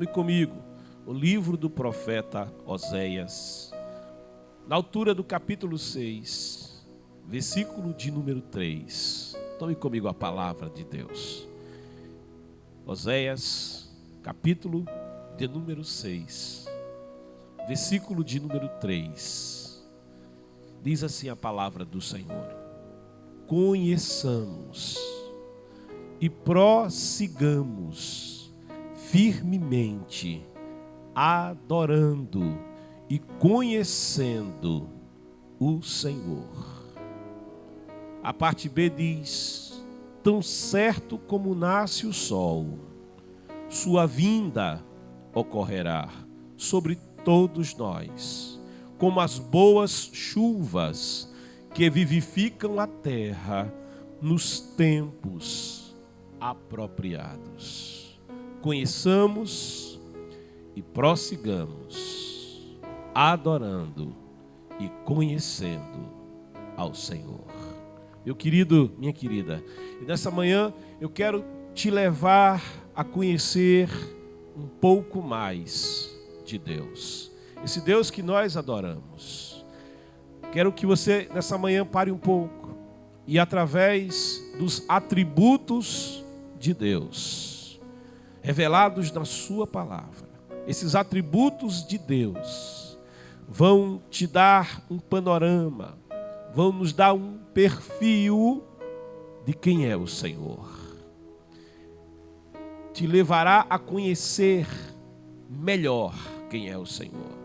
E comigo, o livro do profeta Oséias, na altura do capítulo 6, versículo de número 3. Tome comigo a palavra de Deus. Oséias, capítulo de número 6, versículo de número 3. Diz assim a palavra do Senhor: conheçamos e prossigamos firmemente, adorando e conhecendo o Senhor. A parte B diz: tão certo como nasce o sol, sua vinda ocorrerá sobre todos nós, como as boas chuvas que vivificam a terra nos tempos apropriados. Conheçamos e prossigamos, adorando e conhecendo ao Senhor. Meu querido, minha querida, e nessa manhã eu quero te levar a conhecer um pouco mais de Deus. Esse Deus que nós adoramos. Quero que você nessa manhã pare um pouco e através dos atributos de Deus revelados na sua palavra, esses atributos de Deus vão te dar um panorama, vão nos dar um perfil de quem é o Senhor. Te levará a conhecer melhor quem é o Senhor.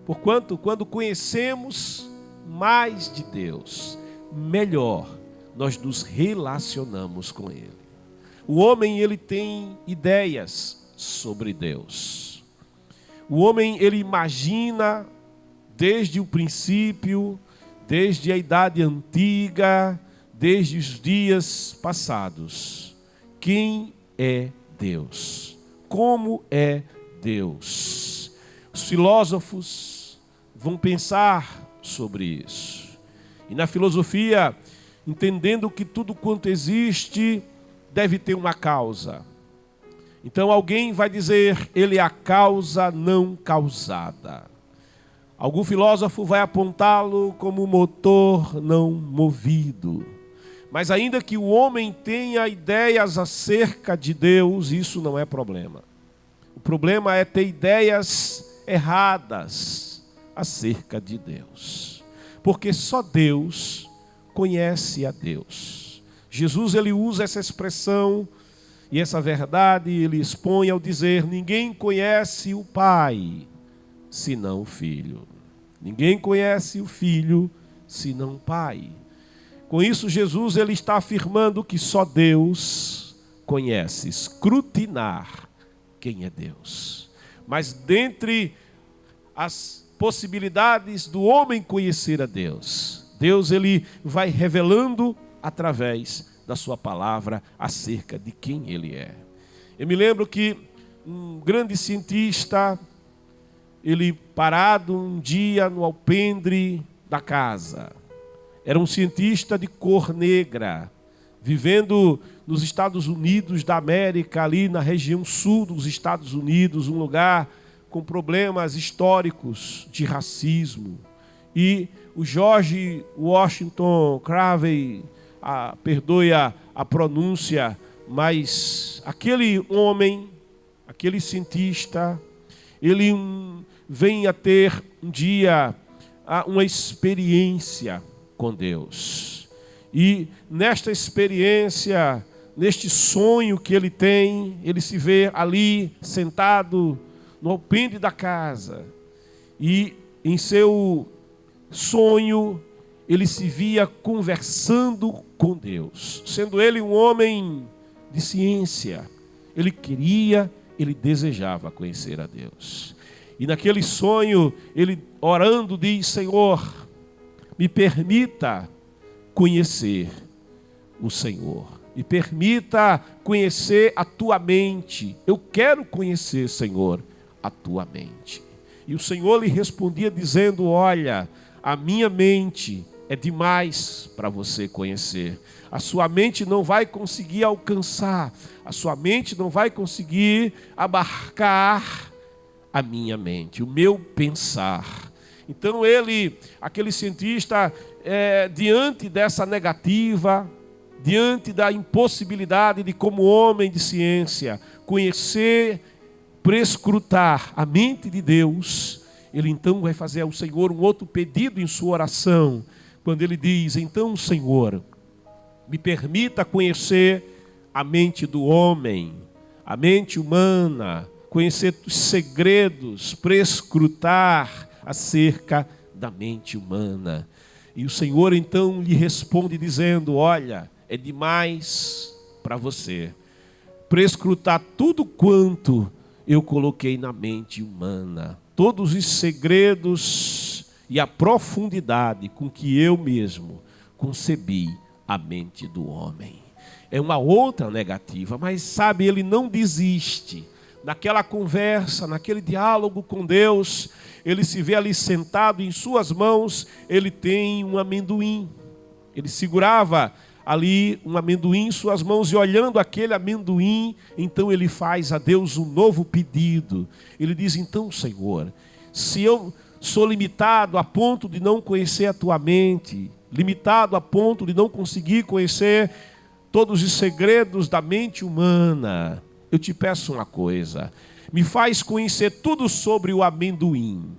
Porquanto, quando conhecemos mais de Deus, melhor nós nos relacionamos com Ele. O homem, ele tem ideias sobre Deus. O homem, ele imagina desde o princípio, desde a idade antiga, desde os dias passados, quem é Deus? Como é Deus? Os filósofos vão pensar sobre isso. E na filosofia, entendendo que tudo quanto existe deve ter uma causa. Então alguém vai dizer, ele é a causa não causada. Algum filósofo vai apontá-lo como motor não movido. Mas ainda que o homem tenha ideias acerca de Deus, isso não é problema. O problema é ter ideias erradas acerca de Deus. Porque só Deus conhece a Deus. Jesus, ele usa essa expressão e essa verdade, ele expõe ao dizer: ninguém conhece o Pai, senão o Filho. Ninguém conhece o Filho, senão o Pai. Com isso, Jesus, ele está afirmando que só Deus conhece, escrutinar quem é Deus. Mas dentre as possibilidades do homem conhecer a Deus, Deus, ele vai revelando através da sua palavra acerca de quem ele é. Eu me lembro que um grande cientista, ele parado um dia no alpendre da casa, era um cientista de cor negra, vivendo nos Estados Unidos da América, ali na região sul dos Estados Unidos, um lugar com problemas históricos de racismo. E o George Washington Carver, perdoe a pronúncia, mas aquele homem, aquele cientista, ele vem a ter um dia uma experiência com Deus. E nesta experiência, neste sonho que ele tem, ele se vê ali sentado no alpendre da casa. E em seu sonho, ele se via conversando com Deus. Sendo ele um homem de ciência, ele queria, ele desejava conhecer a Deus. E naquele sonho, ele orando diz: Senhor, me permita conhecer o Senhor. Me permita conhecer a tua mente. Eu quero conhecer, Senhor, a tua mente. E o Senhor lhe respondia dizendo: olha, a minha mente é demais para você conhecer. A sua mente não vai conseguir alcançar, a sua mente não vai conseguir abarcar a minha mente, o meu pensar. Então aquele cientista, diante dessa negativa, diante da impossibilidade de, como homem de ciência, conhecer, prescrutar a mente de Deus, ele então vai fazer ao Senhor um outro pedido em sua oração, quando ele diz: então, Senhor, me permita conhecer a mente do homem, a mente humana, conhecer os segredos, prescrutar acerca da mente humana. E o Senhor então lhe responde dizendo: olha, é demais para você prescrutar tudo quanto eu coloquei na mente humana, todos os segredos e a profundidade com que eu mesmo concebi a mente do homem. É uma outra negativa, mas sabe, ele não desiste. Naquela conversa, naquele diálogo com Deus, ele se vê ali sentado, em suas mãos ele tem um amendoim. Ele segurava ali um amendoim em suas mãos e, olhando aquele amendoim, então ele faz a Deus um novo pedido. Ele diz: então, Senhor, se eu sou limitado a ponto de não conhecer a tua mente, limitado a ponto de não conseguir conhecer todos os segredos da mente humana, eu te peço uma coisa: me faz conhecer tudo sobre o amendoim.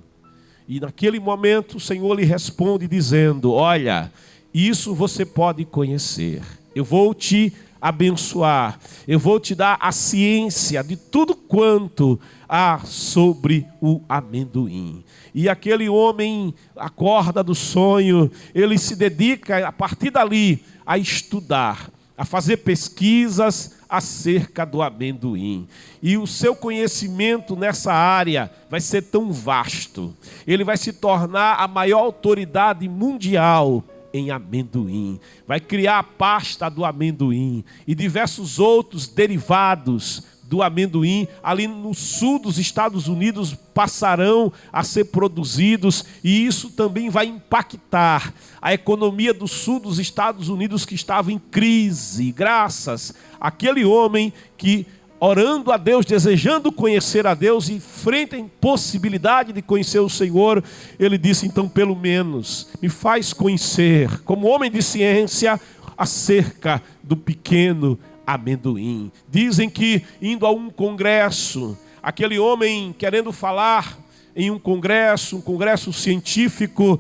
E naquele momento o Senhor lhe responde dizendo: olha, isso você pode conhecer. Eu vou te abençoar. Eu vou te dar a ciência de tudo quanto há sobre o amendoim. E aquele homem acorda do sonho, ele se dedica a partir dali a estudar, a fazer pesquisas acerca do amendoim. E o seu conhecimento nessa área vai ser tão vasto. Ele vai se tornar a maior autoridade mundial em amendoim. Vai criar a pasta do amendoim e diversos outros derivados do amendoim ali no sul dos Estados Unidos passarão a ser produzidos, e isso também vai impactar a economia do sul dos Estados Unidos, que estava em crise, graças àquele homem que, orando a Deus, desejando conhecer a Deus e frente à impossibilidade de conhecer o Senhor, ele disse: então pelo menos me faz conhecer, como homem de ciência, acerca do pequeno amendoim. Dizem que, indo a um congresso, aquele homem querendo falar em um congresso científico,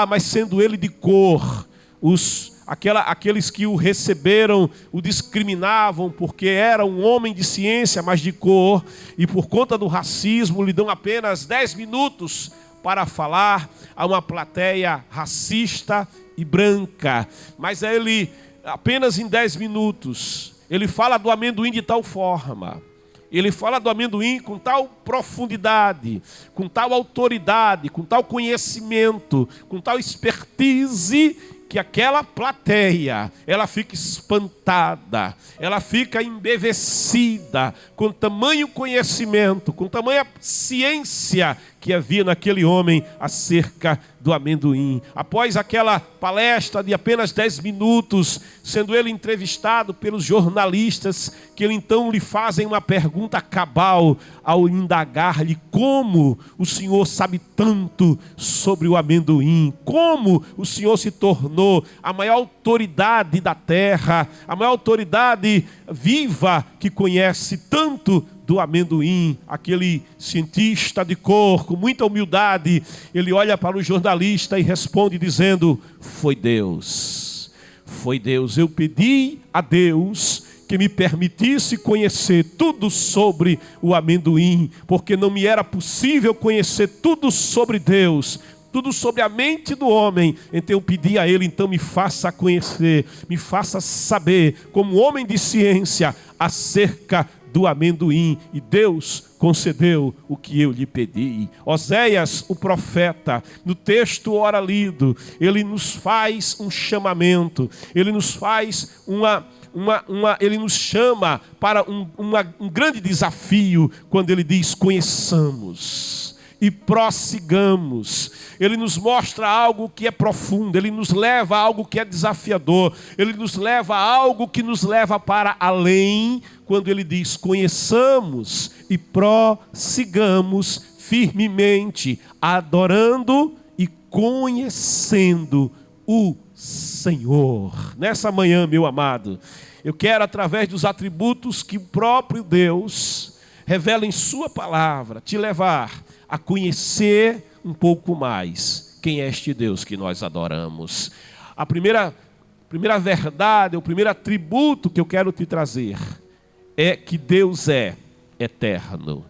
mas sendo ele de cor, aqueles que o receberam o discriminavam porque era um homem de ciência, mas de cor, e por conta do racismo lhe dão apenas 10 minutos para falar a uma plateia racista e branca. Mas ele, apenas em 10 minutos, ele fala do amendoim de tal forma, ele fala do amendoim com tal profundidade, com tal autoridade, com tal conhecimento, com tal expertise, que aquela plateia, ela fica espantada, ela fica embevecida com tamanho conhecimento, com tamanha ciência que havia naquele homem acerca do amendoim. Após aquela palestra de apenas 10 minutos, sendo ele entrevistado pelos jornalistas, que ele então lhe fazem uma pergunta cabal ao indagar-lhe: como o senhor sabe tanto sobre o amendoim? Como o senhor se tornou a maior autoridade da terra, a maior autoridade viva que conhece tanto do amendoim? Aquele cientista de cor, com muita humildade, ele olha para o jornalista e responde dizendo: foi Deus, foi Deus. Eu pedi a Deus que me permitisse conhecer tudo sobre o amendoim, porque não me era possível conhecer tudo sobre Deus, tudo sobre a mente do homem. Então eu pedi a ele: então me faça conhecer, me faça saber, como homem de ciência, acerca do amendoim. E Deus concedeu o que eu lhe pedi. Oséias, o profeta, no texto ora lido, ele nos faz um chamamento, ele nos faz ele nos chama para um grande desafio, quando ele diz: conheçamos. e prossigamos. Ele nos mostra algo que é profundo, ele nos leva a algo que é desafiador, ele nos leva a algo que nos leva para além, quando ele diz: conheçamos e prossigamos firmemente, adorando e conhecendo o Senhor. Nessa manhã, meu amado, eu quero, através dos atributos que o próprio Deus revela em sua palavra, te levar a conhecer um pouco mais quem é este Deus que nós adoramos. A primeira verdade, o primeiro atributo que eu quero te trazer é que Deus é eterno.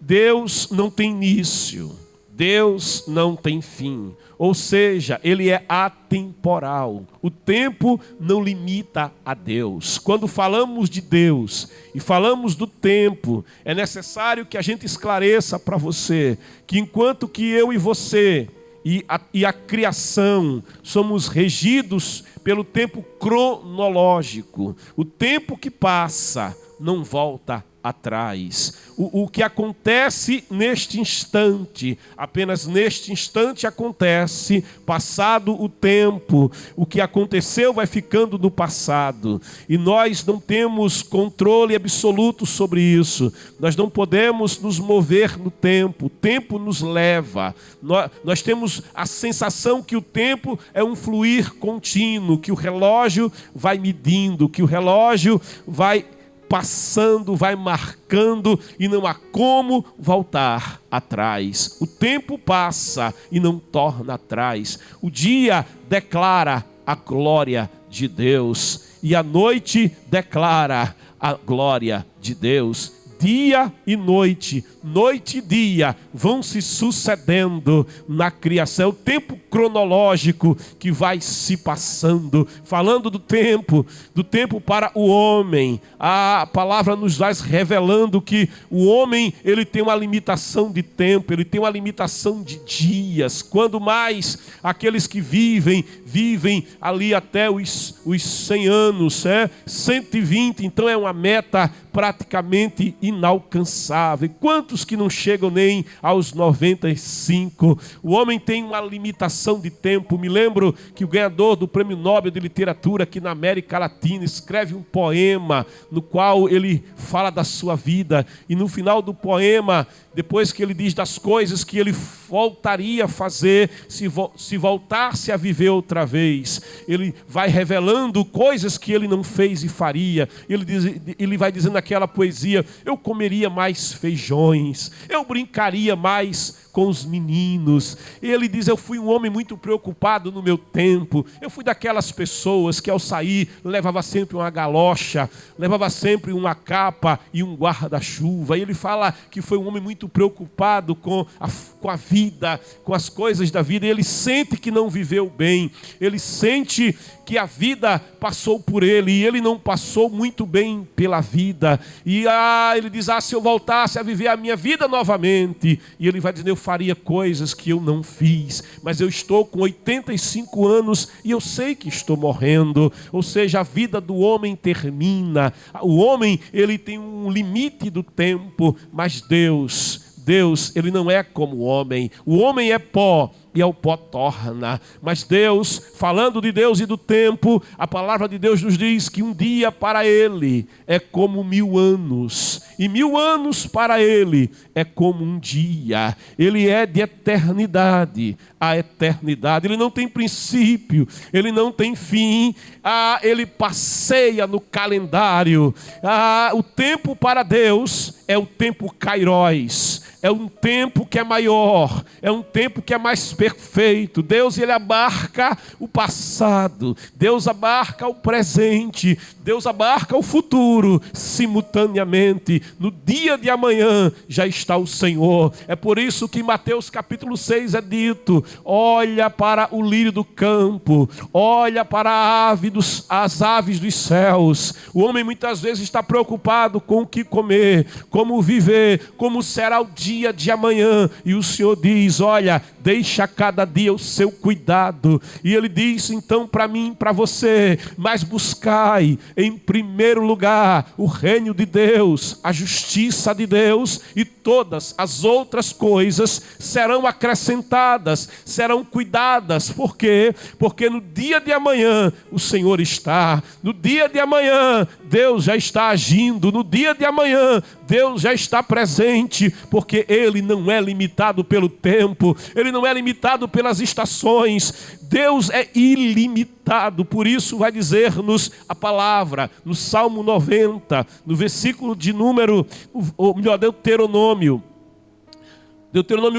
Deus não tem início, Deus não tem fim, ou seja, Ele é atemporal. O tempo não limita a Deus. Quando falamos de Deus e falamos do tempo, é necessário que a gente esclareça para você que enquanto que eu e você e a criação somos regidos pelo tempo cronológico, o tempo que passa não volta atrás. O que acontece neste instante, apenas neste instante acontece. Passado o tempo, o que aconteceu vai ficando no passado, e nós não temos controle absoluto sobre isso. Nós não podemos nos mover no tempo, o tempo nos leva. Nós temos a sensação que o tempo é um fluir contínuo, que o relógio vai medindo, que o relógio vai passando, vai marcando, e não há como voltar atrás. O tempo passa e não torna atrás. O dia declara a glória de Deus, e a noite declara a glória de Deus. Dia e noite, noite e dia vão se sucedendo na criação. É o tempo cronológico que vai se passando. Falando do tempo para o homem, a palavra nos vai revelando que o homem, ele tem uma limitação de tempo, ele tem uma limitação de dias. Quando mais aqueles que vivem ali até os 100 anos, 120, então é uma meta praticamente inalcançável. Quantos que não chegam nem aos 95? O homem tem uma limitação de tempo. Me lembro que o ganhador do Prêmio Nobel de Literatura aqui na América Latina escreve um poema no qual ele fala da sua vida, e no final do poema, depois que ele diz das coisas que ele voltaria a fazer se voltasse a viver outra vez, ele vai revelando coisas que ele não fez e faria. Ele vai dizendo naquela poesia: eu comeria mais feijões, eu brincaria mais com os meninos. Ele diz: eu fui um homem muito preocupado no meu tempo. Eu fui daquelas pessoas que ao sair levava sempre uma galocha, levava sempre uma capa e um guarda-chuva. E ele fala que foi um homem muito preocupado com a vida, com as coisas da vida. E ele sente que não viveu bem, ele sente que a vida passou por ele e ele não passou muito bem pela vida. E ele diz: se eu voltasse a viver a minha vida novamente, e ele vai dizer: eu faria coisas que eu não fiz, mas eu estou com 85 anos e eu sei que estou morrendo. Ou seja, a vida do homem termina. O homem, ele tem um limite do tempo, mas Deus, ele não é como o homem. O homem é pó e ao pó torna. Mas Deus, falando de Deus e do tempo, a palavra de Deus nos diz que um dia para Ele é como 1000 anos, e 1000 anos para Ele é como um dia. Ele é de eternidade a eternidade. Ele não tem princípio, Ele não tem fim. Ele passeia no calendário. O tempo para Deus é o tempo kairos. É um tempo que é maior, é um tempo que é mais perfeito. Deus, ele abarca o passado, Deus abarca o presente, Deus abarca o futuro simultaneamente. No dia de amanhã já está o Senhor. É por isso que em Mateus capítulo 6 é dito: olha para o lírio do campo, olha para as aves dos céus. O homem muitas vezes está preocupado com o que comer, como viver, como será o dia de amanhã, e o Senhor diz: olha, deixa a cada dia o seu cuidado. E ele diz então para mim, para você: mas buscai em primeiro lugar o reino de Deus, a justiça de Deus, e todas as outras coisas serão acrescentadas, serão cuidadas. Por quê? Porque no dia de amanhã o Senhor está. No dia de amanhã Deus já está agindo. No dia de amanhã Deus já está presente, porque Ele não é limitado pelo tempo, Ele não é limitado pelas estações. Deus é ilimitado. Por isso vai dizer-nos a palavra no Salmo 90, no versículo de número, ou melhor, Deuteronômio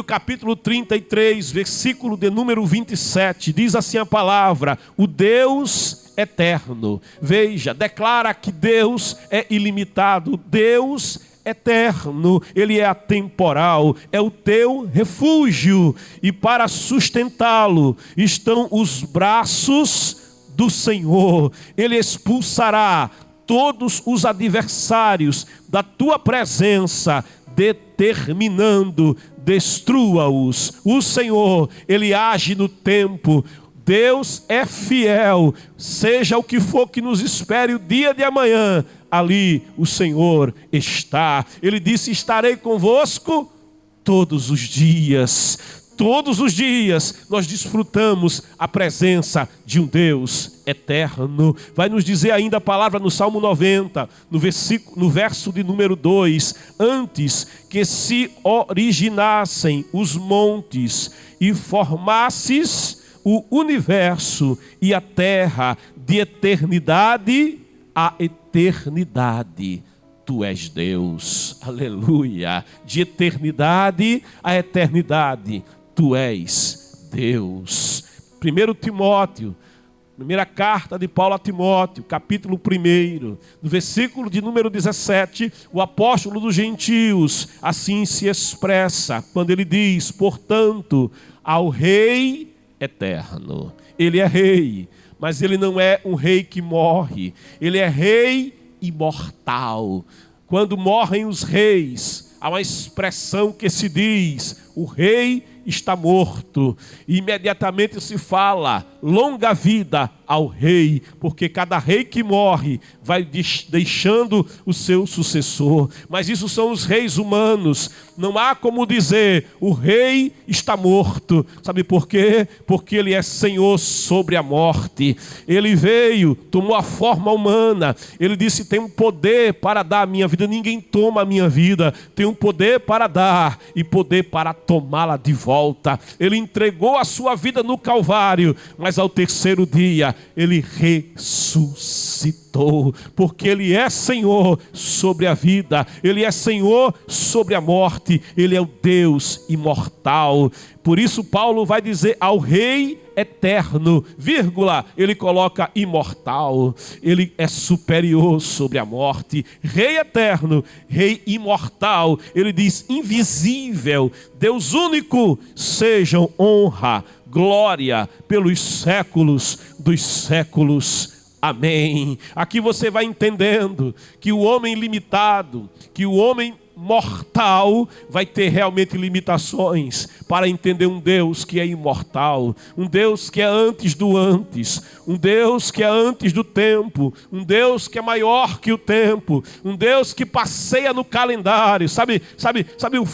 capítulo 33, versículo de número 27, diz assim a palavra: o Deus eterno. Veja, declara que Deus é ilimitado, Deus eterno, Ele é atemporal, é o teu refúgio, e para sustentá-lo estão os braços do Senhor. Ele expulsará todos os adversários da tua presença, determinando: destrua-os. O Senhor, Ele age no tempo. Deus é fiel, seja o que for que nos espere o dia de amanhã, ali o Senhor está. Ele disse: estarei convosco todos os dias. Todos os dias nós desfrutamos a presença de um Deus eterno. Vai nos dizer ainda a palavra no Salmo 90, no verso de número 2: antes que se originassem os montes e formasses o universo e a terra, de eternidade a eternidade, tu és Deus. Aleluia. De eternidade a eternidade, tu és Deus. 1 Timóteo, primeira carta de Paulo a Timóteo, capítulo 1, no versículo de número 17, o apóstolo dos gentios assim se expressa, quando ele diz: portanto, ao Rei eterno. Ele é rei, mas ele não é um rei que morre, ele é rei imortal. Quando morrem os reis, há uma expressão que se diz: o rei está morto. E imediatamente se fala: longa vida ao rei, porque cada rei que morre vai deixando o seu sucessor. Mas isso são os reis humanos. Não há como dizer: o rei está morto. Sabe por quê? Porque ele é Senhor sobre a morte. Ele veio, tomou a forma humana. Ele disse: tem um poder para dar a minha vida. Ninguém toma a minha vida. Tem um poder para dar e poder para tomá-la de volta. Ele entregou a sua vida no Calvário, mas ao terceiro dia ele ressuscitou, porque ele é Senhor sobre a vida, ele é Senhor sobre a morte, ele é o Deus imortal. Por isso Paulo vai dizer: ao Rei eterno, vírgula, ele coloca imortal. Ele é superior sobre a morte. Rei eterno, Rei imortal. Ele diz: invisível, Deus único, sejam honra, glória pelos séculos dos séculos. Amém. Aqui você vai entendendo que o homem limitado, que o homem mortal vai ter realmente limitações para entender um Deus que é imortal, um Deus que é antes do antes, um Deus que é antes do tempo, um Deus que é maior que o tempo, um Deus que passeia no calendário. Sabe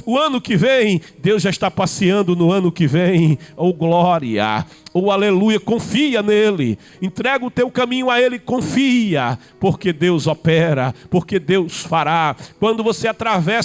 o ano que vem, Deus já está passeando no ano que vem. Oh glória, oh aleluia, confia nele, entrega o teu caminho a ele, confia, porque Deus opera, porque Deus fará. Quando você atravessa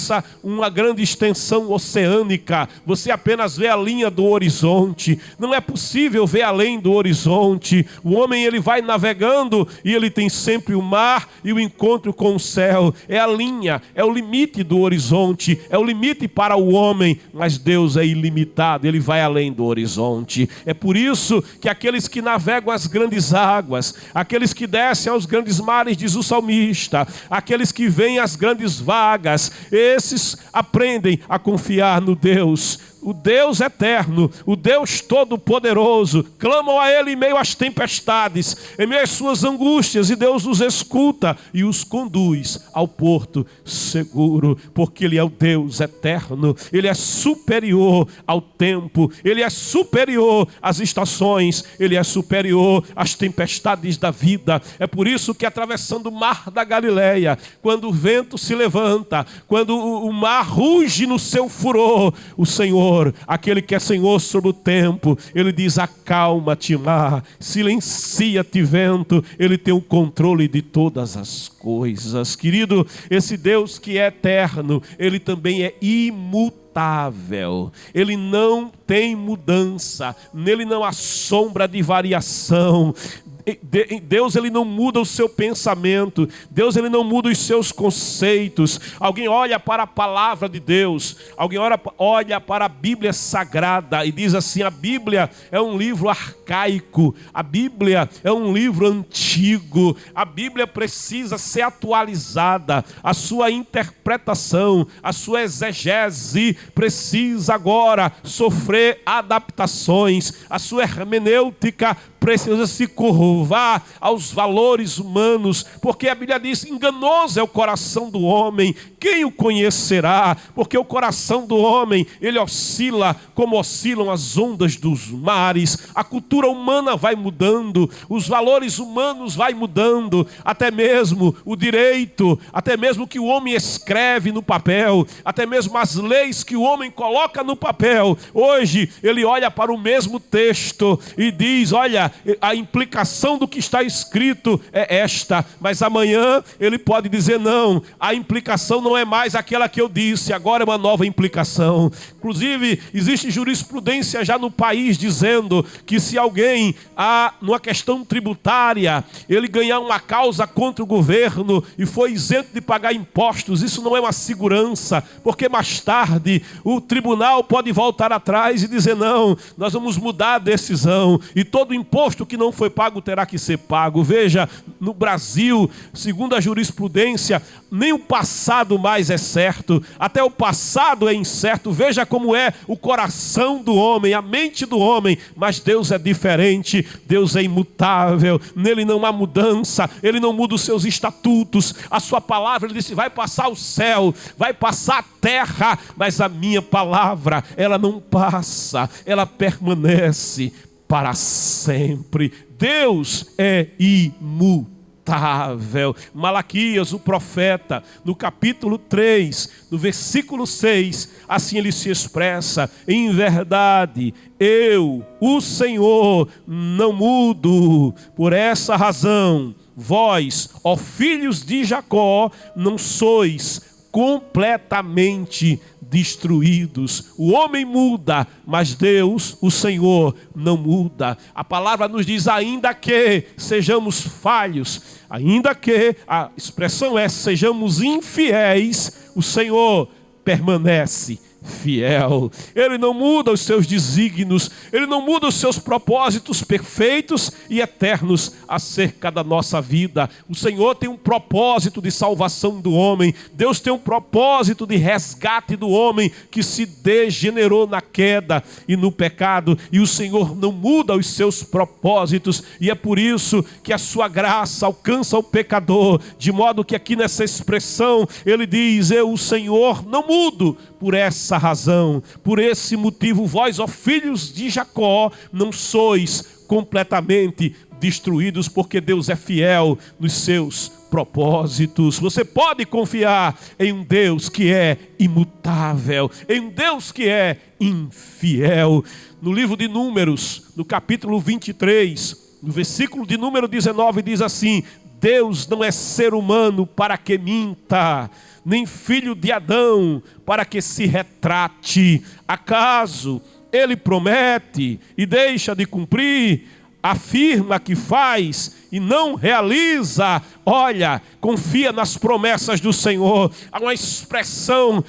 uma grande extensão oceânica, você apenas vê a linha do horizonte. Não é possível ver além do horizonte. O homem, ele vai navegando e ele tem sempre o mar e o encontro com o céu. É a linha, é o limite do horizonte, é o limite para o homem, mas Deus é ilimitado, ele vai além do horizonte. É por isso que aqueles que navegam as grandes águas, aqueles que descem aos grandes mares, diz o salmista, aqueles que veem as grandes vagas, esses aprendem a confiar no Deus o Deus eterno, o Deus todo-poderoso, clamam a Ele em meio às tempestades, em meio às suas angústias, e Deus os escuta e os conduz ao porto seguro, porque Ele é o Deus eterno, Ele é superior ao tempo, Ele é superior às estações, Ele é superior às tempestades da vida. É por isso que, atravessando o mar da Galileia, quando o vento se levanta, quando o mar ruge no seu furor, o Senhor, aquele que é Senhor sobre o tempo, Ele diz: acalma-te mar, silencia-te vento. Ele tem o controle de todas as coisas. Querido, esse Deus que é eterno, Ele também é imutável. Ele não tem mudança, nele não há sombra de variação. Deus, Ele não muda o seu pensamento. Deus, Ele não muda os seus conceitos. Alguém olha para a palavra de Deus, alguém olha para a Bíblia Sagrada e diz assim: a Bíblia é um livro arcaico, a Bíblia é um livro antigo, a Bíblia precisa ser atualizada, a sua interpretação, a sua exegese precisa agora sofrer adaptações, a sua hermenêutica precisa se curvar aos valores humanos, porque a Bíblia diz: enganoso é o coração do homem, quem o conhecerá? Porque o coração do homem, ele oscila como oscilam as ondas dos mares. A cultura humana vai mudando, os valores humanos vai mudando, até mesmo o direito, até mesmo o que o homem escreve no papel, até mesmo as leis que o homem coloca no papel. Hoje ele olha para o mesmo texto e diz: olha, a implicação do que está escrito é esta, mas amanhã ele pode dizer: não, a implicação não é mais aquela que eu disse, agora é uma nova implicação. Inclusive, existe jurisprudência já no país dizendo que se alguém, numa questão tributária, ele ganhar uma causa contra o governo e foi isento de pagar impostos, isso não é uma segurança, porque mais tarde o tribunal pode voltar atrás e dizer: não, nós vamos mudar a decisão, e todo imposto que não foi pago terá que ser pago. Veja, no Brasil, segundo a jurisprudência, nem o passado mais é certo, até o passado é incerto. Veja como é o coração do homem, a mente do homem, mas Deus é diferente, Deus é imutável, nele não há mudança, Ele não muda os seus estatutos, a sua palavra, Ele disse: vai passar o céu, vai passar a terra, mas a minha palavra, ela não passa, ela permanece para sempre. Deus é imutável. Malaquias, o profeta, no capítulo 3, no versículo 6, assim ele se expressa: em verdade, eu, o Senhor, não mudo. Por essa razão, vós, ó filhos de Jacó, não sois completamente destruídos. O homem muda, mas Deus, o Senhor, não muda. A palavra nos diz: ainda que sejamos falhos, ainda que, a expressão é, sejamos infiéis, o Senhor permanece fiel. Ele não muda os seus desígnios, Ele não muda os seus propósitos perfeitos e eternos acerca da nossa vida. O Senhor tem um propósito de salvação do homem. Deus tem um propósito de resgate do homem que se degenerou na queda e no pecado, e o Senhor não muda os seus propósitos, e é por isso que a sua graça alcança o pecador, de modo que aqui nessa expressão ele diz: eu, o Senhor, não mudo. Por essa razão, por esse motivo, vós, ó filhos de Jacó, não sois completamente destruídos, porque Deus é fiel nos seus propósitos. Você pode confiar em um Deus que é imutável, em um Deus que é infiel. No livro de Números, no capítulo 23, no versículo de número 19, diz assim: Deus não é ser humano para que minta, nem filho de Adão para que se retrate. Acaso Ele promete e deixa de cumprir? Afirma que faz e não realiza? Olha, confia nas promessas do Senhor. Há uma expressão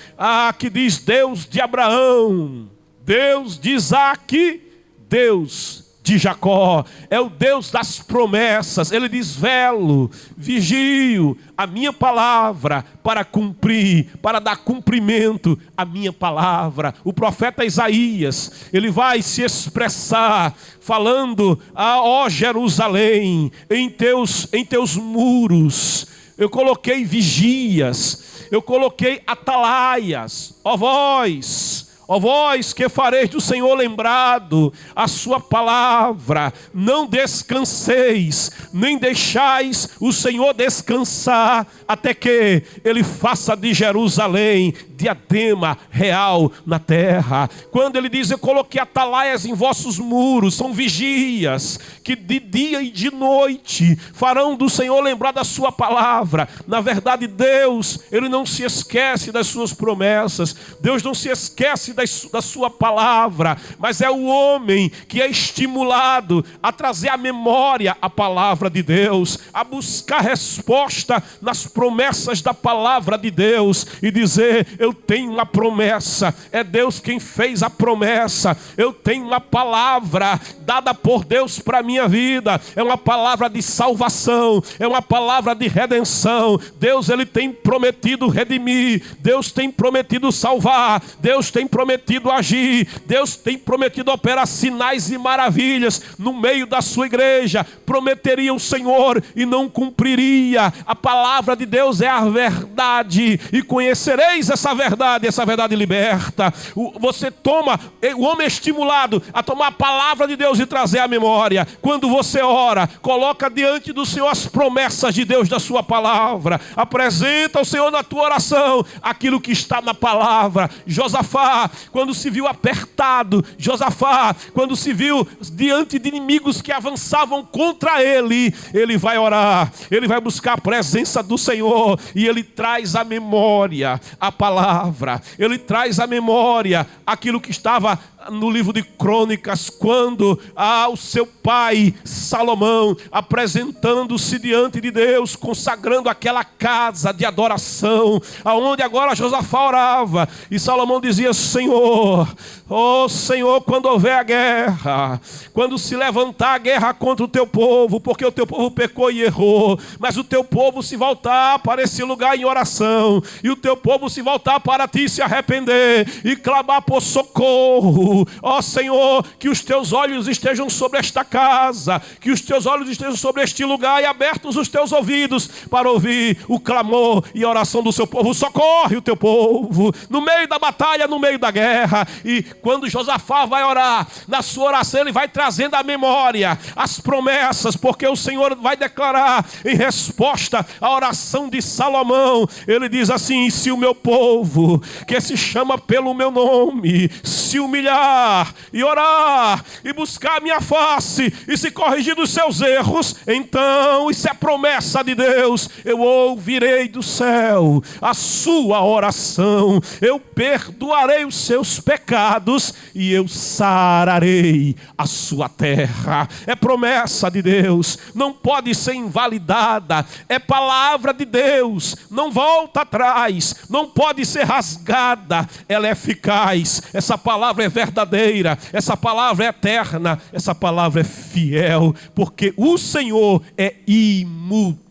que diz: Deus de Abraão, Deus de Isaque, Deus de Jacó, é o Deus das promessas. Ele diz: velo, vigio a minha palavra para cumprir, para dar cumprimento à minha palavra. O profeta Isaías, ele vai se expressar falando: ó Jerusalém, em teus muros eu coloquei vigias, eu coloquei atalaias, ó vós que fareis do Senhor lembrado a sua palavra, não descanseis, nem deixais o Senhor descansar, até que Ele faça de Jerusalém diadema real na terra. Quando Ele diz: eu coloquei atalaias em vossos muros, são vigias, que de dia e de noite farão do Senhor lembrar da sua palavra. Na verdade, Deus, Ele não se esquece das suas promessas, Deus não se esquece da sua palavra, mas é o homem que é estimulado a trazer à memória a palavra de Deus, a buscar resposta nas promessas da palavra de Deus e dizer: eu tenho uma promessa, é Deus quem fez a promessa, eu tenho uma palavra dada por Deus para a minha vida, é uma palavra de salvação, é uma palavra de redenção. Deus, Ele tem prometido redimir, Deus tem prometido salvar, Deus tem prometido agir, Deus tem prometido operar sinais e maravilhas no meio da sua igreja. Prometeria o Senhor e não cumpriria. A palavra de Deus é a verdade, e conhecereis essa verdade liberta. Você toma, o homem é estimulado a tomar a palavra de Deus e trazer à memória. Quando você ora, coloca diante do Senhor as promessas de Deus da sua palavra, apresenta ao Senhor na tua oração aquilo que está na palavra. Josafá, quando se viu apertado, Josafá, quando se viu diante de inimigos que avançavam contra ele, ele vai orar, ele vai buscar a presença do Senhor, e ele traz à memória a palavra, ele traz à memória aquilo que estava no livro de Crônicas, quando o seu pai Salomão, apresentando-se diante de Deus, consagrando aquela casa de adoração, aonde agora Josafá orava, e Salomão dizia: Senhor, ó Senhor, quando houver a guerra, quando se levantar a guerra contra o teu povo, porque o teu povo pecou e errou, mas o teu povo se voltar para esse lugar em oração, e o teu povo se voltar para ti, se arrepender e clamar por socorro, ó Senhor, que os teus olhos estejam sobre esta casa, que os teus olhos estejam sobre este lugar, e abertos os teus ouvidos para ouvir o clamor e a oração do seu povo. Socorre o teu povo no meio da batalha, no meio da guerra. E quando Josafá vai orar, na sua oração ele vai trazendo à memória as promessas, porque o Senhor vai declarar em resposta à oração de Salomão. Ele diz assim: se o meu povo, que se chama pelo meu nome, se humilhar e orar e buscar a minha face e se corrigir dos seus erros, então, isso é promessa de Deus, eu ouvirei do céu a sua oração, eu perdoarei os seus pecados e eu sararei a sua terra. É promessa de Deus, não pode ser invalidada, é palavra de Deus, não volta atrás, não pode ser rasgada, ela é eficaz, essa palavra é verdadeira, essa palavra é eterna, essa palavra é fiel, porque o Senhor é imutável.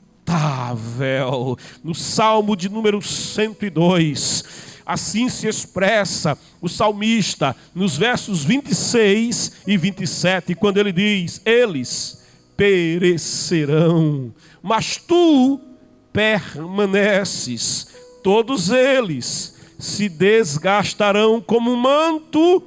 No Salmo de número 102, assim se expressa o salmista nos versos 26 e 27, quando ele diz: eles perecerão, mas tu permaneces, todos eles se desgastarão como um manto,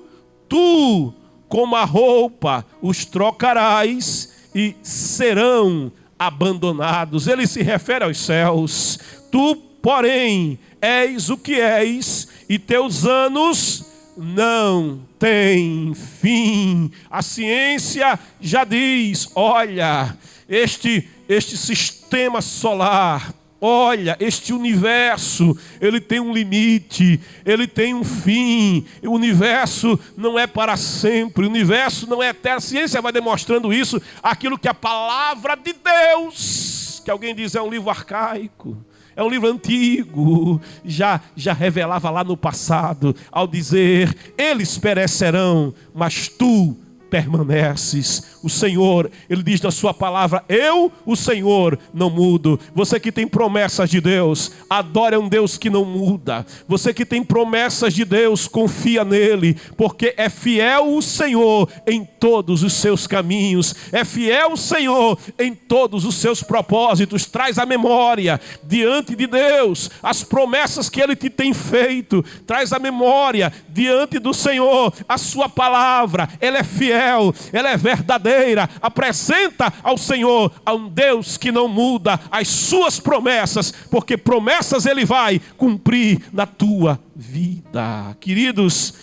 tu como a roupa os trocarás e serão abandonados. Ele se refere aos céus. Tu, porém, és o que és, e teus anos não têm fim. A ciência já diz: olha, este sistema solar, olha, este universo, ele tem um limite, ele tem um fim. O universo não é para sempre, o universo não é eterno. A ciência vai demonstrando isso, aquilo que a palavra de Deus, que alguém diz é um livro arcaico, é um livro antigo, já revelava lá no passado, ao dizer: eles perecerão, mas tu permaneces. O Senhor, Ele diz na sua palavra, eu, o Senhor, não mudo. Você que tem promessas de Deus, adore a um Deus que não muda. Você que tem promessas de Deus, confia nele, porque é fiel o Senhor em todos os seus caminhos, é fiel o Senhor em todos os seus propósitos. Traz a memória diante de Deus as promessas que Ele te tem feito, traz a memória diante do Senhor a sua palavra. Ela é fiel, ela é verdadeira. Apresenta ao Senhor, a um Deus que não muda, as suas promessas, porque promessas Ele vai cumprir na tua vida. Queridos,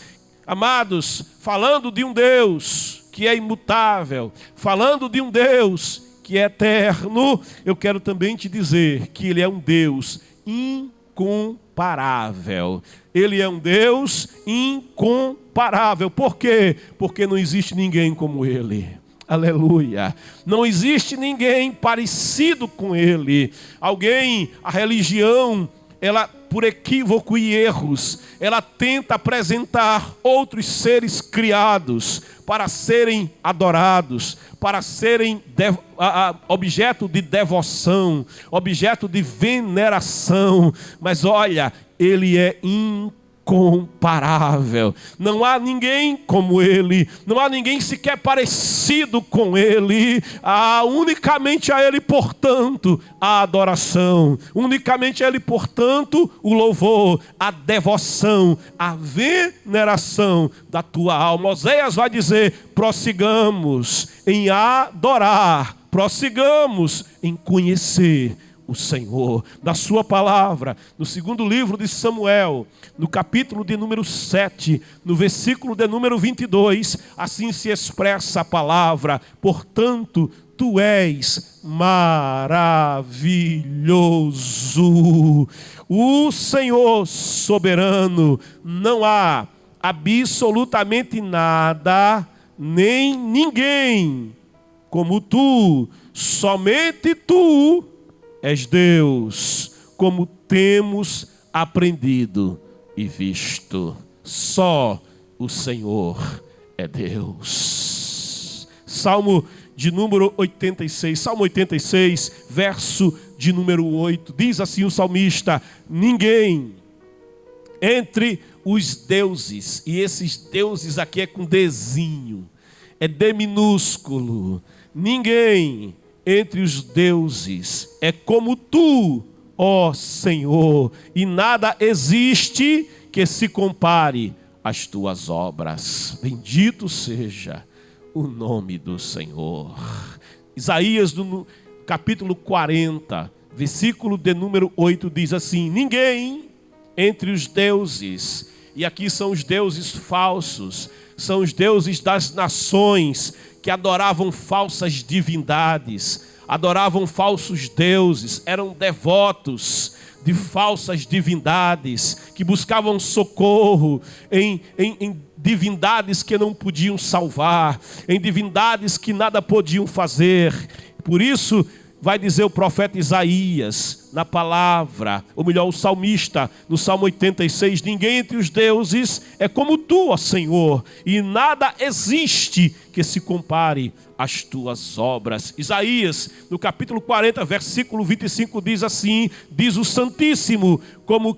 amados, falando de um Deus que é imutável, falando de um Deus que é eterno, eu quero também te dizer que Ele é um Deus incomparável. Ele é um Deus incomparável. Por quê? Porque não existe ninguém como Ele. Aleluia. Não existe ninguém parecido com Ele. A religião, ela, por equívoco e erros, ela tenta apresentar outros seres criados para serem adorados, para serem objeto de devoção, objeto de veneração. Mas olha, Ele é incomparável. Não há ninguém como Ele, não há ninguém sequer parecido com Ele. Unicamente a Ele, portanto, a adoração, unicamente a Ele, portanto, o louvor, a devoção, a veneração da tua alma. Oséias vai dizer: prossigamos em adorar, prossigamos em conhecer o Senhor. Na sua palavra, no segundo livro de Samuel, no capítulo de número 7, no versículo de número 22, assim se expressa a palavra: portanto, tu és maravilhoso. O Senhor soberano, não há absolutamente nada, nem ninguém como tu, somente tu és Deus, como temos aprendido e visto. Só o Senhor é Deus. Salmo de número 86, Salmo 86, verso de número 8, diz assim o salmista: ninguém entre os deuses, e esses deuses aqui é com Dzinho, é D minúsculo, ninguém entre os deuses é como tu, ó Senhor, e nada existe que se compare às tuas obras. Bendito seja o nome do Senhor. Isaías, no capítulo 40, versículo de número 8, diz assim: ninguém entre os deuses, e aqui são os deuses falsos, são os deuses das nações, que adoravam falsas divindades, adoravam falsos deuses, eram devotos de falsas divindades, que buscavam socorro em divindades que não podiam salvar, em divindades que nada podiam fazer. Por isso, vai dizer o profeta Isaías na palavra, ou melhor, o salmista, no Salmo 86, ninguém entre os deuses é como tu, ó Senhor, e nada existe que se compare às tuas obras. Isaías, no capítulo 40, versículo 25, diz assim: diz o Santíssimo, com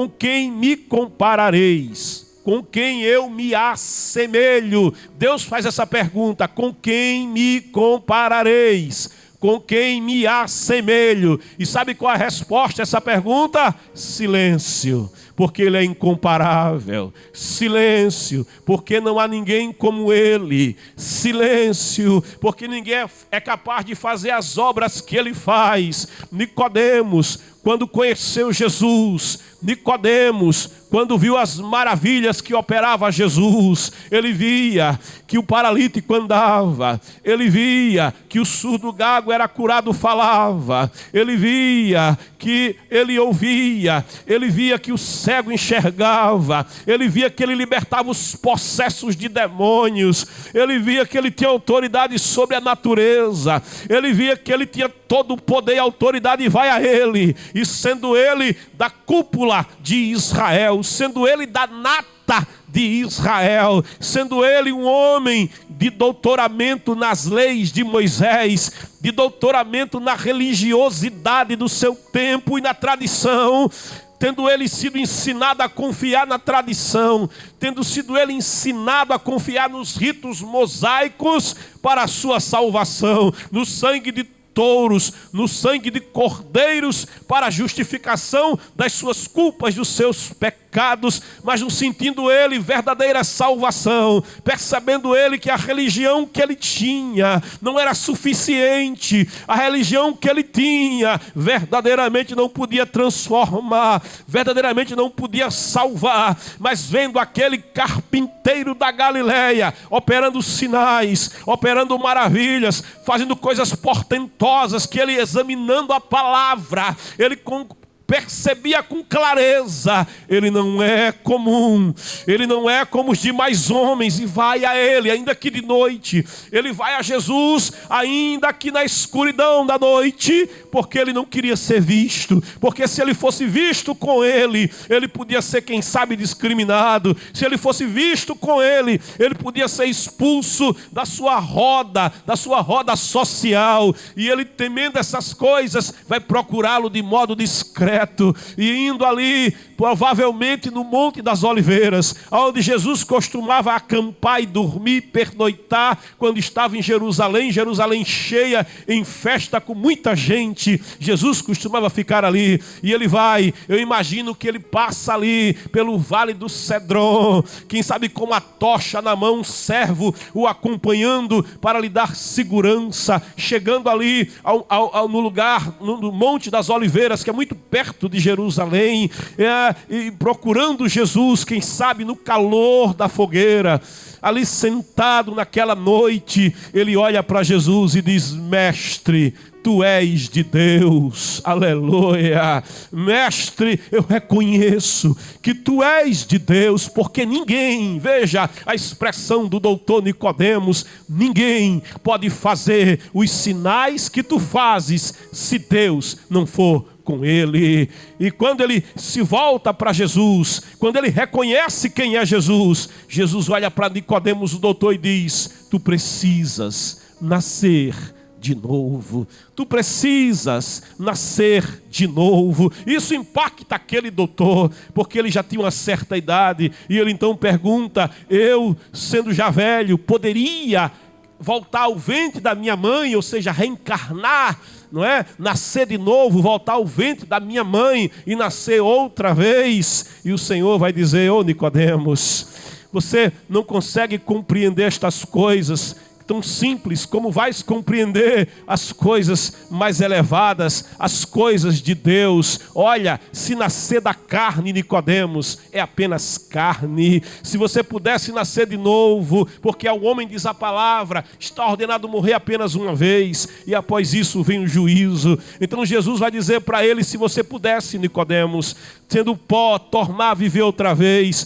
quem me comparareis? Com quem eu me assemelho? Deus faz essa pergunta: com quem me comparareis? Com quem me assemelho? E sabe qual é a resposta a essa pergunta? Silêncio, porque Ele é incomparável. Silêncio, porque não há ninguém como Ele. Silêncio, porque ninguém é capaz de fazer as obras que Ele faz. Nicodemos, quando conheceu Jesus, Nicodemos, quando viu as maravilhas que operava Jesus, ele via que o paralítico andava, ele via que o surdo gago era curado, falava, ele via que ele ouvia, ele via que o cego enxergava, ele via que ele libertava os possessos de demônios, ele via que ele tinha autoridade sobre a natureza, ele via que ele tinha todo o poder e autoridade, vai a ele, e sendo ele da cúpula de Israel, sendo ele da nata de Israel, sendo ele um homem de doutoramento nas leis de Moisés, de doutoramento na religiosidade do seu tempo e na tradição, tendo ele sido ensinado a confiar na tradição, tendo sido ele ensinado a confiar nos ritos mosaicos para a sua salvação, no sangue de touros, no sangue de cordeiros para a justificação das suas culpas, dos seus pecados, mas não sentindo ele verdadeira salvação, percebendo ele que a religião que ele tinha não era suficiente, a religião que ele tinha verdadeiramente não podia transformar, verdadeiramente não podia salvar, mas vendo aquele carpinteiro da Galileia operando sinais, operando maravilhas, fazendo coisas portentosas, que ele, examinando a palavra, ele percebia com clareza, ele não é comum, ele não é como os demais homens, e vai a ele, ainda que de noite, ele vai a Jesus, ainda que na escuridão da noite, porque ele não queria ser visto, porque se ele fosse visto com ele podia ser, quem sabe, discriminado, se ele fosse visto com ele podia ser expulso da sua roda social, e ele, temendo essas coisas, vai procurá-lo de modo discreto, e indo ali, provavelmente no Monte das Oliveiras, onde Jesus costumava acampar e dormir, pernoitar, quando estava em Jerusalém cheia, em festa com muita gente, Jesus costumava ficar ali, e ele vai, eu imagino que ele passa ali, pelo Vale do Cedron, quem sabe com a tocha na mão, um servo o acompanhando, para lhe dar segurança, chegando ali no lugar, no Monte das Oliveiras, que é muito perto de Jerusalém, e procurando Jesus, quem sabe no calor da fogueira, ali sentado naquela noite, ele olha para Jesus e diz: mestre, tu és de Deus, aleluia, mestre, eu reconheço que tu és de Deus, porque ninguém, veja a expressão do doutor Nicodemos, ninguém pode fazer os sinais que tu fazes, se Deus não for com ele. E quando ele se volta para Jesus, quando ele reconhece quem é Jesus, Jesus olha para Nicodemos, o doutor, e diz: tu precisas nascer de novo, tu precisas nascer de novo. Isso impacta aquele doutor, porque ele já tinha uma certa idade, e ele então pergunta: eu, sendo já velho, poderia voltar ao ventre da minha mãe, ou seja, reencarnar, não é? Nascer de novo, voltar ao ventre da minha mãe e nascer outra vez? E o Senhor vai dizer: ô Nicodemos, você não consegue compreender estas coisas tão simples, como vais compreender as coisas mais elevadas, as coisas de Deus. Olha, se nascer da carne, Nicodemos, é apenas carne. Se você pudesse nascer de novo, porque ao homem, diz a palavra, está ordenado morrer apenas uma vez, e após isso vem o juízo. Então Jesus vai dizer para ele: se você pudesse, Nicodemos, sendo pó, tornar a viver outra vez,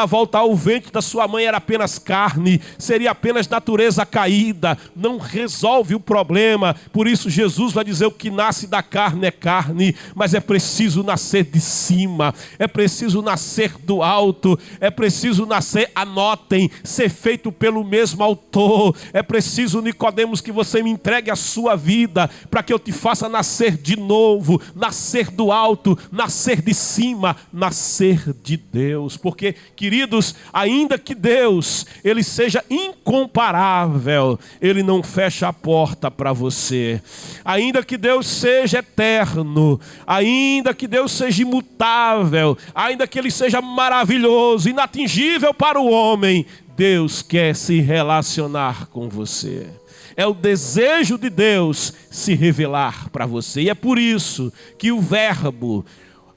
voltar ao ventre da sua mãe era apenas carne, seria apenas natureza caída, não resolve o problema. Por isso Jesus vai dizer: o que nasce da carne é carne, mas é preciso nascer de cima, é preciso nascer do alto, é preciso nascer, anotem, ser feito pelo mesmo autor. É preciso, Nicodemos, que você me entregue a sua vida, para que eu te faça nascer de novo, nascer do alto, nascer de cima, nascer de Deus. Porque, queridos, ainda que Deus, ele seja incomparável, ele não fecha a porta para você. Ainda que Deus seja eterno, ainda que Deus seja imutável, ainda que ele seja maravilhoso, inatingível para o homem, Deus quer se relacionar com você. É o desejo de Deus se revelar para você. E é por isso que o Verbo,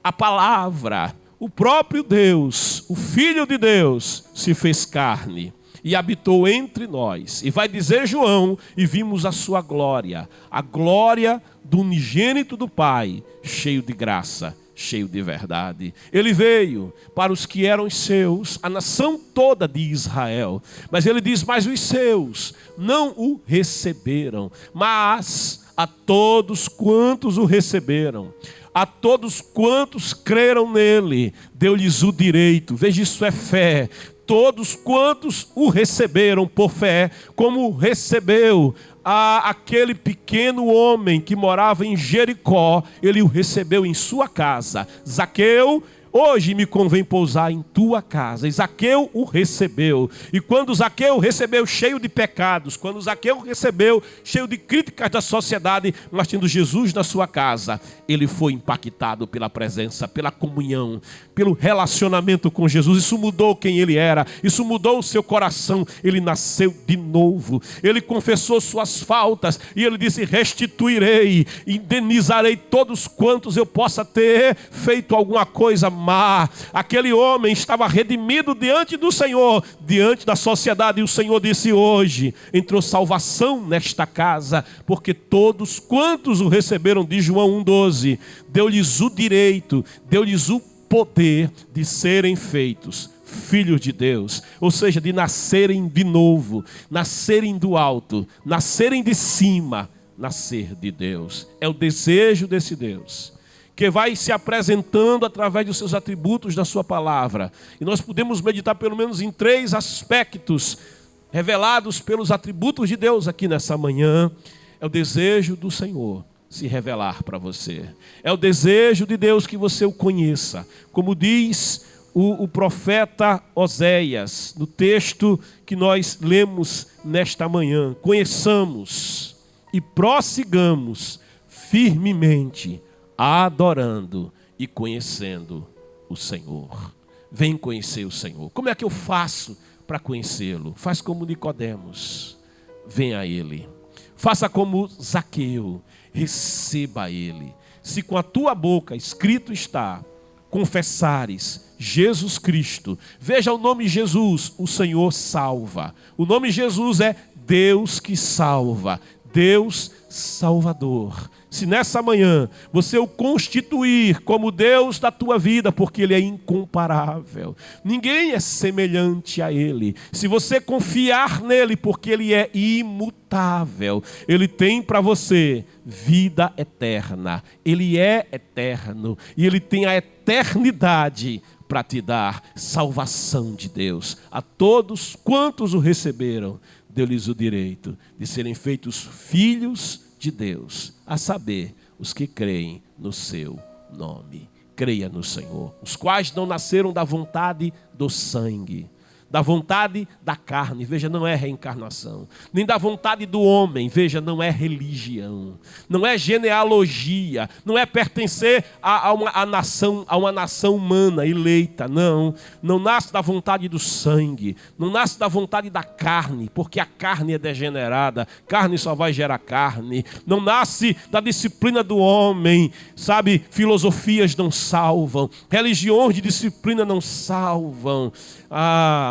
a palavra, o próprio Deus, o Filho de Deus, se fez carne e habitou entre nós. E vai dizer João, e vimos a sua glória, a glória do unigênito do Pai, cheio de graça, cheio de verdade. Ele veio para os que eram seus, a nação toda de Israel. Mas ele diz, mas os seus não o receberam. Mas a todos quantos o receberam, a todos quantos creram nele, deu-lhes o direito. Veja, isso é fé. Todos quantos o receberam por fé, como recebeu aquele pequeno homem que morava em Jericó, ele o recebeu em sua casa. Zaqueu, hoje me convém pousar em tua casa. E Zaqueu o recebeu. E quando Zaqueu recebeu cheio de pecados, quando Zaqueu recebeu cheio de críticas da sociedade, mas tendo Jesus na sua casa, ele foi impactado pela presença, pela comunhão, pelo relacionamento com Jesus. Isso mudou quem ele era, isso mudou o seu coração. Ele nasceu de novo, ele confessou suas faltas e ele disse, restituirei, indenizarei todos quantos eu possa ter feito alguma coisa má. Aquele homem estava redimido diante do Senhor, diante da sociedade, e o Senhor disse, hoje entrou salvação nesta casa, porque todos quantos o receberam, de João 1,12, deu-lhes o direito, deu-lhes o poder de serem feitos filhos de Deus, ou seja, de nascerem de novo, nascerem do alto, nascerem de cima, nascer de Deus. É o desejo desse Deus, que vai se apresentando através dos seus atributos da sua palavra. E nós podemos meditar pelo menos em 3 aspectos revelados pelos atributos de Deus aqui nessa manhã. É o desejo do Senhor se revelar para você. É o desejo de Deus que você o conheça. Como diz o profeta Oséias, no texto que nós lemos nesta manhã, conheçamos e prossigamos firmemente, adorando e conhecendo o Senhor. Vem conhecer o Senhor. Como é que eu faço para conhecê-lo? Faz como Nicodemos. Venha a Ele. Faça como Zaqueu. Receba Ele. Se com a tua boca escrito está, confessares Jesus Cristo. Veja o nome Jesus, o Senhor salva. O nome Jesus é Deus que salva. Deus Salvador. Se nessa manhã você o constituir como Deus da tua vida, porque Ele é incomparável, ninguém é semelhante a Ele. Se você confiar nele, porque Ele é imutável, Ele tem para você vida eterna. Ele é eterno e Ele tem a eternidade para te dar salvação de Deus. A todos quantos o receberam, deu-lhes o direito de serem feitos filhos de Deus, a saber, os que creem no seu nome. Creia no Senhor, os quais não nasceram da vontade do sangue, da vontade da carne, veja, não é reencarnação, nem da vontade do homem, veja, não é religião, não é genealogia, não é pertencer a uma nação humana eleita, não nasce da vontade do sangue, não nasce da vontade da carne, porque a carne é degenerada, carne só vai gerar carne, não nasce da disciplina do homem, sabe, filosofias não salvam, religiões de disciplina não salvam,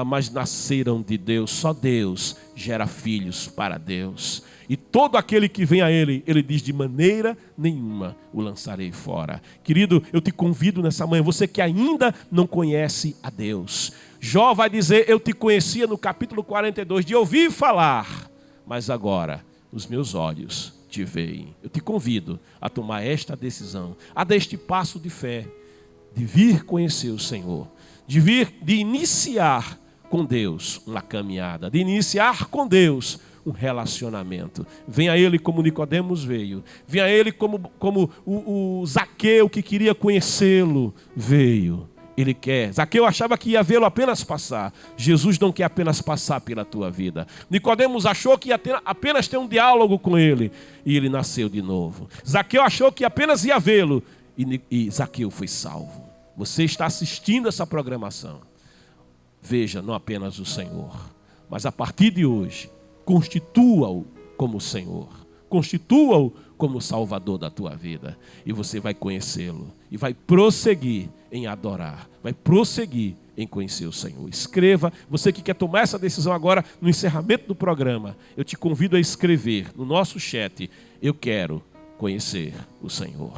mas nasceram de Deus. Só Deus gera filhos para Deus. E todo aquele que vem a Ele, Ele diz, de maneira nenhuma o lançarei fora. Querido, eu te convido nessa manhã, você que ainda não conhece a Deus. Jó vai dizer, eu te conhecia no capítulo 42, de ouvir falar, mas agora os meus olhos te veem. Eu te convido a tomar esta decisão, a dar este passo de fé, de vir conhecer o Senhor, de iniciar com Deus uma caminhada, de iniciar com Deus um relacionamento. Vem a Ele como Nicodemos veio, vem a Ele como o Zaqueu que queria conhecê-lo veio. Ele quer. Zaqueu achava que ia vê-lo apenas passar. Jesus não quer apenas passar pela tua vida. Nicodemos achou que ia apenas ter um diálogo com Ele, e ele nasceu de novo. Zaqueu achou que apenas ia vê-lo, e Zaqueu foi salvo. Você está assistindo essa programação. Veja, não apenas o Senhor, mas a partir de hoje, constitua-o como Senhor. Constitua-o como Salvador da tua vida. E você vai conhecê-lo. E vai prosseguir em adorar. Vai prosseguir em conhecer o Senhor. Escreva, você que quer tomar essa decisão agora no encerramento do programa, eu te convido a escrever no nosso chat: eu quero conhecer o Senhor.